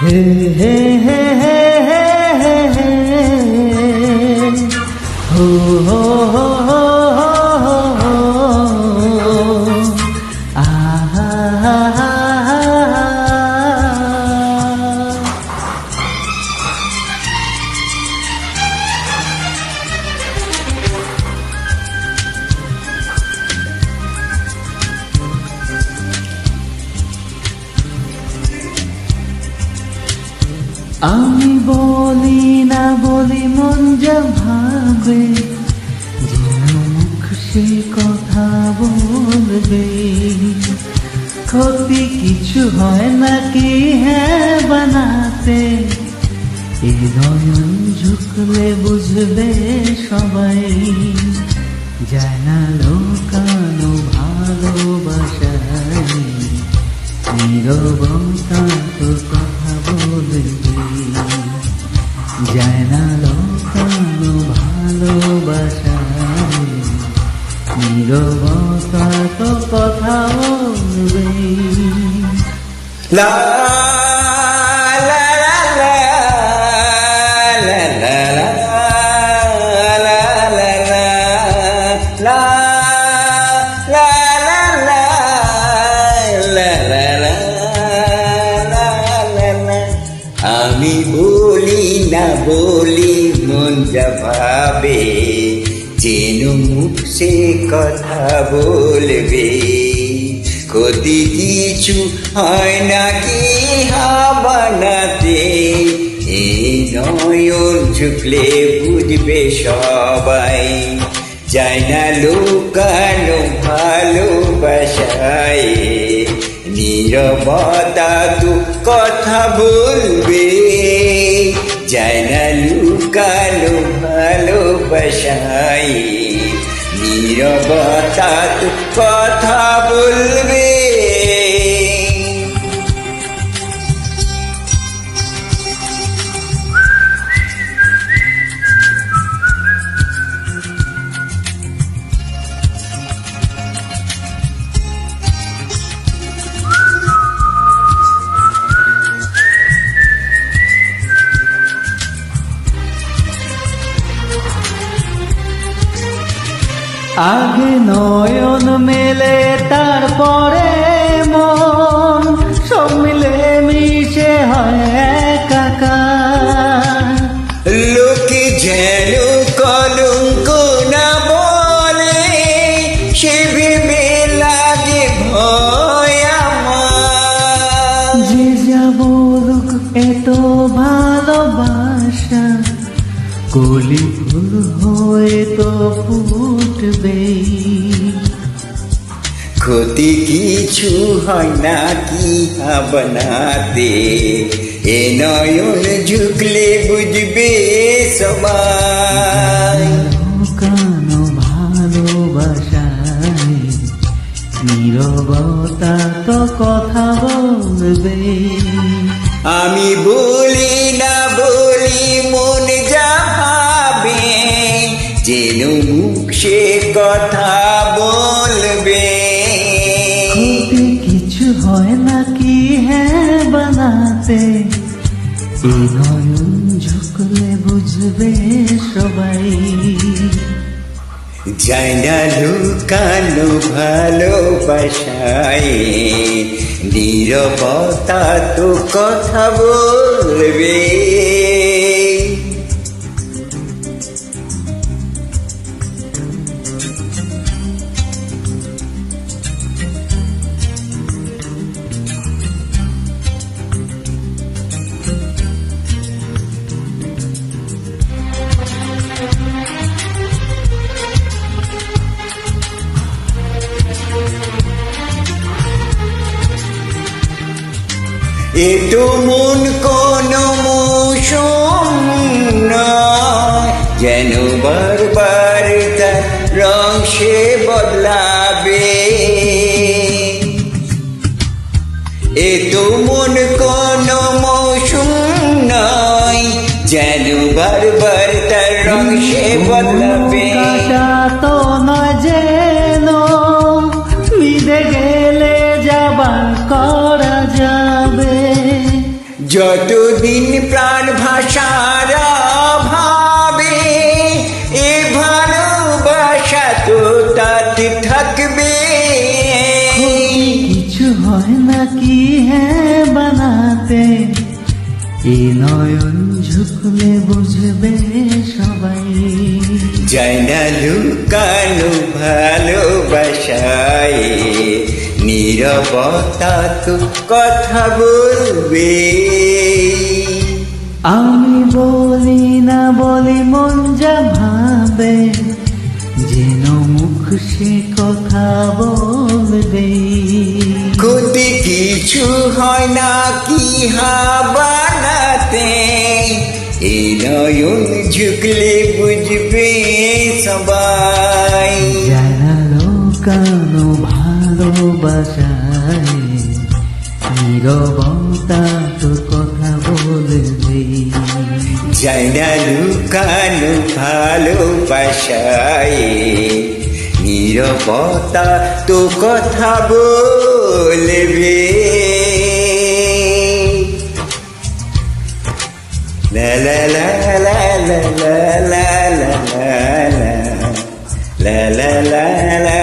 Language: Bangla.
হে হে হে হে হে হে হে হো হো হো হো হো হো আহা হা হা হা। আমি বলি না বলি মন যা ভাবে, যেন মুখ সে কথা বলবে। ক্ষতি কিছু হয় নাকি হ্যাঁ বানাতে, এই নয়ন ঝুঁকলে বুঝবে সবাই। যায় না লোকানো ভালোবাসায়, নীরবতা তো কথা বলবে। যায় না লোকানো ভালোবাসায়, নীরবতা তো কথা বলবে। লা লা লা লা লা লা লা লা লা লা লা লা লা। আমি বলি না বলি মন যা ভাবে, যেন মুখ সে কথা বলবে। ক্ষতি কিছু হয় নাকি হাবানাতে, এই নয়ন ঝুঁকলে বুঝবে সবাই। যায় না লুকানো ভালোবাসায়, নীরবতা তো কথা বলবে। যায় না লুকানো ভালোবাসায়, নীরবতা তো কথা বলবে। আগে নয়ন মেলে তারপরে মন, সব মিলে মিশে হয় একাকার। লোকে যেন কলঙ্ক না বলে, সে ভেবে লাগে ভয় আমার। যে যা বলুক এত ভালোবাসা, কলি ফুল হয়ে তো ফুটবে। ক্ষতি কিছু হয় না কি বানাতে, এ নয়ন ঝুঁকলে বুঝবে সবাই। লুকানো ভালোবাসায়, নীরবতা তো কথা বলবে। আমি বলি না বলি মন যা ভাবে, যেন মুখ সে কথা বলবে। ক্ষতি কিছু হয় নাকি হ্যাঁ বানাতে, এই নয়ন ঝুঁকলে বুঝবে সবাই। যায় না লুকানো ভালোবাসায়, নীরবতা তো কথা বলবে। এ তো মন কোন মৌসুম নয়, যেন বারবার তার রং সে বদলাবে। এ তো মন কোন মৌসুম নয়, যেন বারবার তার রং সে বদলাবে। কাটা তো নয় যেন মিলে গেলে যাবার করা যাবে। যতদিন প্রাণ ভাষার ভাবে এ ভালোবাসা তো তাতে থাকবে। কিছু হয় না কি হ্যাঁ বানাতে, এ নয়ন ঝুঁকলে বুঝবে সবাই। যায় না লুকানো ভালোবাসায়, নীরবতা তো কথা বলবে। আমি বলি না বলি মন যা ভাবে, যেন মুখ সে কথা বলবে। ক্ষতি কিছু হয় না কি বানাতে, এই নয়ন ঝুঁকলে বুঝবে সবাই। জানালো কানো ভালোবাসায়, নীরবতা তো কথা বলবে। যায় না লুকানো ভালোবাসায়, নীরবতা তো কথা বলবে। লা লা লা লা লা লা লা লা লা লা লা লা লা